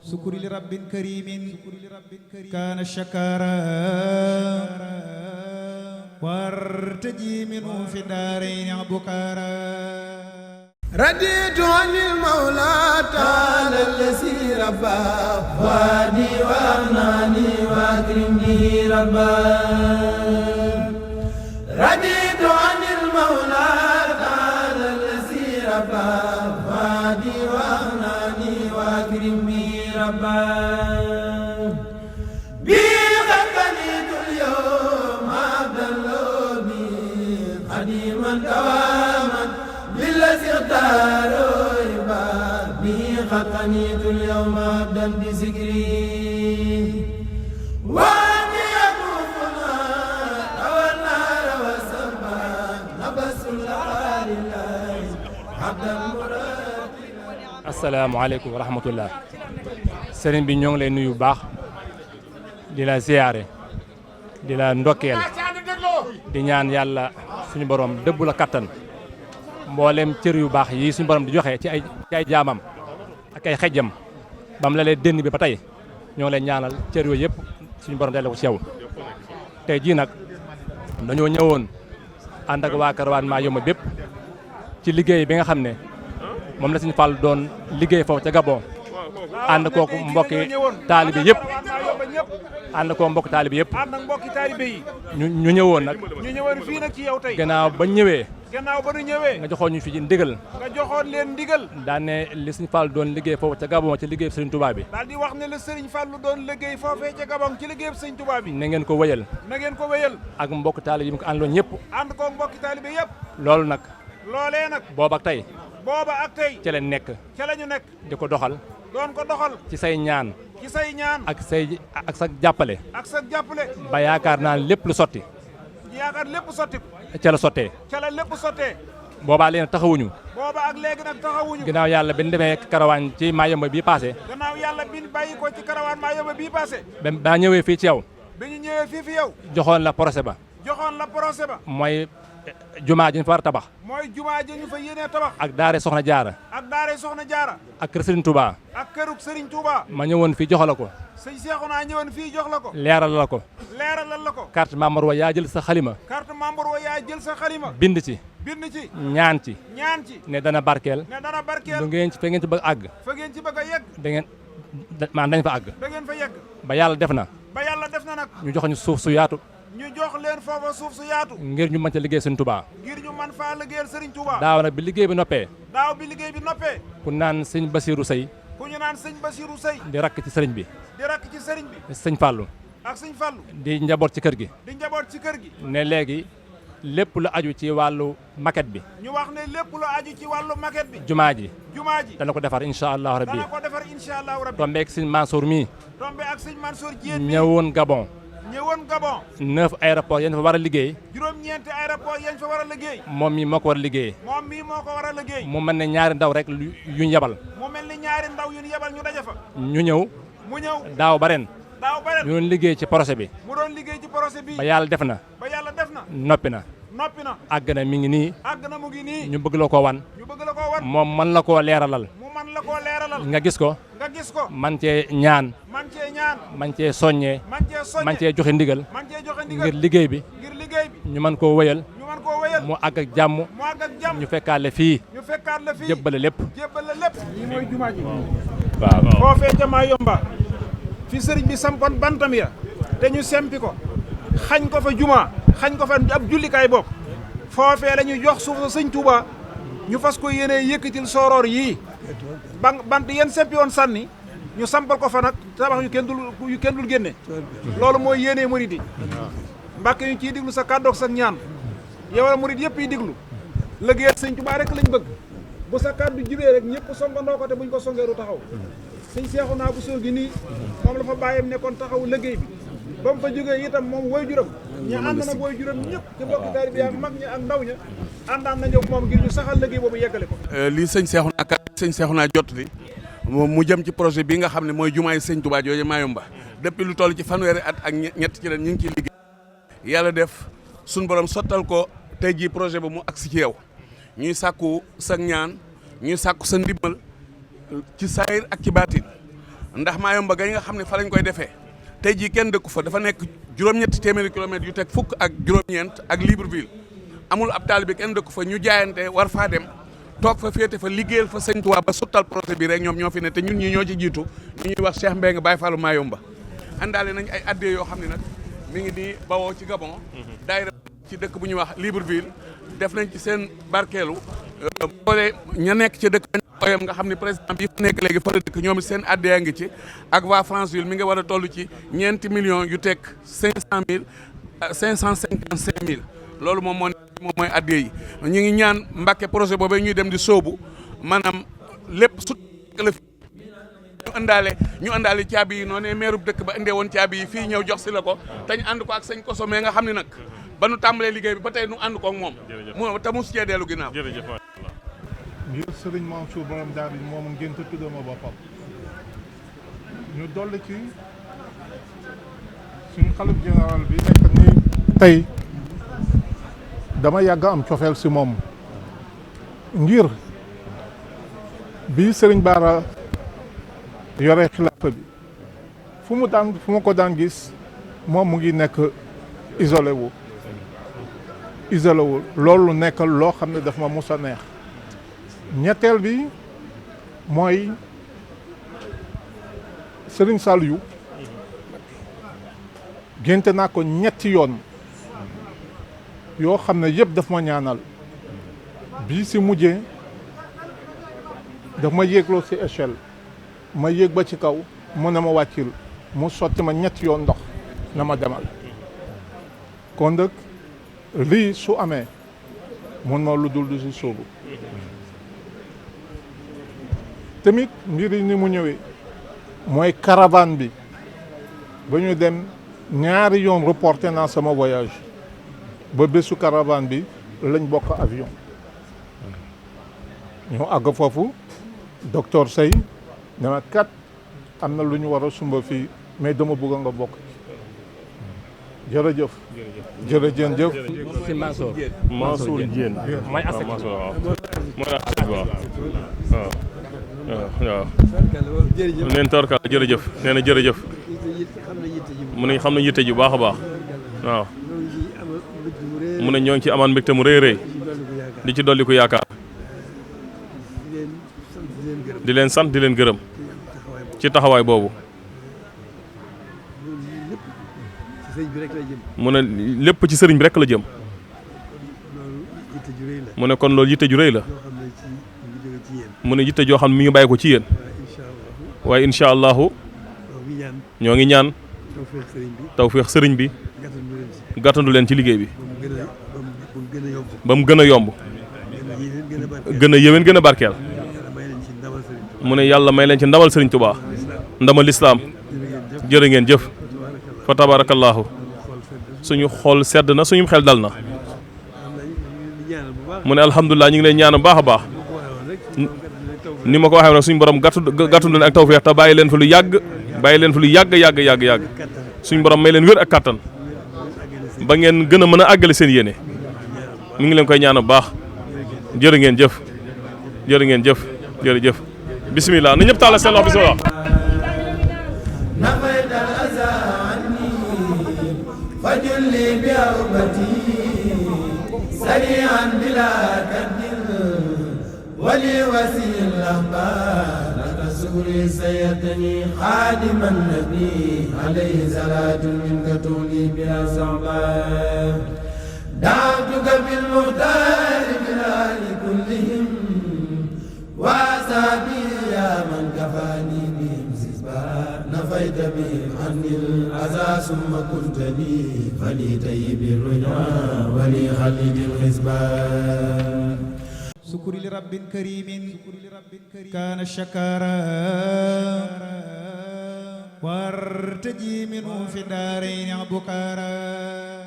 sukuri li rabbin karimin kaana shakara wartaji minhu fi daarayni abukara raditu anil mawla ta'ala allazi rabba wadi wa anani wa akrimni rabba raditu anil mawla ta'ala allazi rabba wadi wa anani wa akrimni rabba bi khaqanitul yawma abdallobi qadiman dawaman بالذي اختاروا عباد به خطنيت اليوم عبدا بذكري واني يكوفنا روى النار وسبا نبس الله لله عبدا مراد. asalaamaaleykum wa rahmatullah. sëriñ bi ñoo ngi lay nuyu bu baax di la ziyaare di la ndokkeel di ñaan yàlla suñu borom dëbb la kattan. mboolem cër yu baax yi suñu borom di joxe ci ay jaamam ak ay xejjam bam la lee dénn bi ba tey ñoo ngi leen ñaanal cër yooyu yëpp suñu borom delloo ko ci yow. tey jii nag dañoo ñëwoon ànd ak waa Caravane Mayumba bépp ci liggéey bi nga xam ne moom la suñu Fall doon liggéey foofu ca Gabon ànd kooku mbokki taalibe yëpp ànd koo mbokki taalibe yëpp ànd ak mbokki taalibe yi ñu ñëwoon nag ñu ñëwoon fii nag ci yow tey gannaaw ba ñëwee nga joxoon ñu fi ci ndigal nga joxoon leen ndigal daan ne li Sëriñ Fall doon liggéey foofu ca Gabon ci liggéey Sëriñ Touba bi daal di wax ne la Sëriñ Fallu doon liggéey foofee ca Gabon ci liggéey Sëriñ Touba bi na ngeen ko wéyal ak mbokk taalibe yi mu ko àndoon ñëpp ànd ko mbokki taalibe yëpp loolu nag loolee nag booba ak tey ca leen nekk ca la ñu nekk di ko doxal doon ko doxal ci say ñaan ak sa jàppale ba yaakaar naa lépp lu sotti lépp sotti ca la sottee lépp sottee boobaa léegi nag taxawuñu ginnaaw yàlla bi ñu demee Caravane ci Mayumba bii passé bàyyi ko ci Caravane Mayumba bii passé ba ñëwee fii ci yow bi ñu ñëwee fii fi yow joxoon la procès ba mooy jumaa ji ñu fa war a tabax mooy jumaa ji ñu fa yéenee tabax ak daare Soxna Jaara ak kër Sëriñ Touba ak këruk Sëriñ Touba ma ñëwoon fii jox la ko sëñ Seexuna ñëwoon fii jox la ko leeralal la ko carte membre wa yaa jël sa xalima bind ci ñaan ci ne dana barkeel lu ngeen ci fa ngeen ci bëgg àgg da ngeen dañ fa àgg ba yàlla def na nag ñu jox ñu suuf su yaatu ñu jox leen foofa suuf su yaatu ngir ñu mën ca liggéey Sëriñ Touba ngir ñu mën faa liggéeyal Sëriñ Touba daaw nag bi liggéey bi noppee ku naan sëñ Basiiru Sëy di rakk ci sëriñ bi sëñ Fallu ak sëñ Fallu di njaboot ci kër gi ne léegi lépp lu aju ci wàllu maquette bi ñu wax ne lépp lu aju ci wàllu maquette bi jumaa ji dana ko defar incha allahu rabbi tombe ak sëñ Mansour mii ñëwoon Gabon 9 aéroport yañ fa war a liggéey juróom-ñeenti aéroport yañ fa war a liggéey moom mii moo ko war a liggéey mu mel ne ñaari ndaw rek yuñ yebal ñu daje fa ñu ñëw daaw ba ren ñu doon liggéey ci projet bi ba yàlla def na noppi na àgg na mi ngi nii ñu bëgg la ko wan moom man la koo leeralal nga gis ko man cee ñaan man cee soññee man cee joxe ndigal ngir liggéey bi ñu mën koo wéyal mu àgg ak jàmm ñu fekkaale fii jébbale lépp lii mooy jumaa ji waaw foofee ca Mayumba fi sëriñ bi sampoon bantam ya te ñu sempi ko xañ ko fa jumaa xañ ko fa ab jullikaay bokk foofee la ñu jox suuf sa sëñ Touba ñu fas ko yéene yëkkatil sooroor yii bant yéen sempi woon sànni ñu sampal ko fa nag tabax yu kenn dul génne loolu mooy yéene murid yi Mbàkke ñu ciy diglu sa kàddoog sa ñaan yow la murid yëpp yi diglu liggéeyal sëñ Touba rek lañ bëgg bu sa kàddu jibee rek ñëpp songandoo ko te buñ ko songeeru taxaw sëñ Seexuna bu soo gi nii moom la fa bàyyam nekkoon taxaw liggéey bi ba mu fa jógee itam moom woy juram ñu ànd nag woy juram ñëpp ci mbokki taalibe ak mag ña ak ndaw ña àndaan nañu moom ngir ñu saxal liggéey boobu yeggale ko lii sëñ Seexuna jot li mu jëm ci projet bi nga xam ne mooy jumaay sëñ Touba jooju Mayumba depuis lu toll ci fanweeri at ak ñett ci leen ñu ngi ciy liggéey yàlla def suñ borom sottal ko tey jii projet ba mu agsi ci yow ñuy sàkku sa ñaan ñuy sàkku sa ndimbal ci saayir ak ci baatin ndax Mayumba ga nga xam ne fa lañ koy defee tey jii kenn dëkku fa dafa nekk juróom-ñetti téeméeri kilomètres yu teg fukk ak juróom-ñeent ak Libreville amul ab taalibe kenn dëkku fa ñu jaayante war faa dem toog fa féete fa liggéeyal fa sëñ Tuubaa ba sottal projet bi rek ñoom ñoo fi ne te ñun ñi ñoo ci jiitu ñu ñuy wax Cheikh Mbengue Baye Fallou Mayumba àndaale nañ ay addee yoo xam ne nag mi ngi di bawoo ci Gabon daayira ci dëkk bu ñuy wax Libreville def nañ ci seen barkeelu boole ña nekk ci dëkk oyam nga xam ne président bi fa nekk léegi fa la dëkk ñoom seen addee ngi ci ak waa Franceville mi nga war a toll ci ñeenti millions yu teg 555 000 loolu moom mooy addee yi ñu ngi ñaan Mbàkke projet boobee ñuy dem di sóobu maanaam lépp sut la fi ñu àndaale caabi yi noonu meerub dëkk ba indee woon caabi yi fii ñëw jox si la ko te ñu ànd ko ak sëñ Koso mais nga xam ne nag ba nu tàmbalee liggéey bi ba tey nu ànd ko ak moom mu te mus cee dellu ginnaaw ngir sëriñ Mansour borom daal bi moom ngeen ko tuddee ma boppam ñu dolli ci suñu xalif général bi nekk ni tey dama yàgg am cofeel si moom ngir bi sëriñ Bara yore xilaafa bi fu ma ko daan gis moom mu ngi nekk isolé wu loolu nekk loo xam ne daf ma mus a neex ñetteel bi mooy Serigne Saliou génte naa ko ñetti yoon yoo xam ne yëpp daf ma ñaanal bii si mujjee daf ma yéegloo si échelle ma yéeg ba ci kaw mu ne ma wàccil mu sotti ma ñetti yoon ndox na ma demal kon nag lii su amee mun ma lu dul du si sóobu tamit mbir yi ni mu ñëwee mooy caravane bi ba ñu dem ñaari yoon reporté naa sama voyage ba bésu caravane bi lañ bokk avion ñu àgg foofu docteur Sey ne ma kat am na lu ñu war a sumba fii mais dama bëgg nga bokk jërëjëf jërëjëf si Mansour Diène mooy asek waaw neen torkal jërëjëf nee na jërëjëf mu ne xam na yitte ji baax a baax waaw mu ne ñoo ngi ci amaan mbégte mu rëy rëy di ci dolli ko yaakaar di leen sant di leen gërëm ci taxawaay boobu mu ne lépp ci sëriñ bi rek la jëm mu ne kon loolu yitte ju rëy la mu ne yitte joo xam ne mi ngi bàyyi ko ci yéen waaye incha allahu ñoo ngi ñaan tawféex sëriñ bi gàttandu leen ci liggéey bi ba mu gën a yomb gën a yéwén gën a barkeel mu ne yàlla may leen ci ndamal sëriñ Tuubaa ndamal lislaam jërë ngeen jëf fa tabarakallahu suñu xol sedd na suñu xel dal na mu ne alhamdulilah ñu ngi leen ñaan baax a baax ni ma ko waxee rek suñu borom gàttu leen ak tawfeex te bàyyi leen fa lu yàgg yàgg suñu borom may leen wér ak kàttan ba ngeen gën a mën a àggale seen yéene mi ngi leen koy ñaan baax jërë ngeen jëf jërëjëf bisimilah na ñëpp tàllal seen loxo bisimilah فجلي بأوبتي سريعا بلا كد ولي وسيل الأخبار لك سكري سيتني خادم النبي عليه صلاة منك تولي بلا صعبان دعوتك بالمختار بالآل كلهم وأصحابي يا من كفاني بهم سسبا نفيت بهم عني الأذى ثم كنت لي فلي طيب الرجاء ولي خليل الحسبان شكر لرب كريم كان شكارا وارتجي منه في الدارين بكارا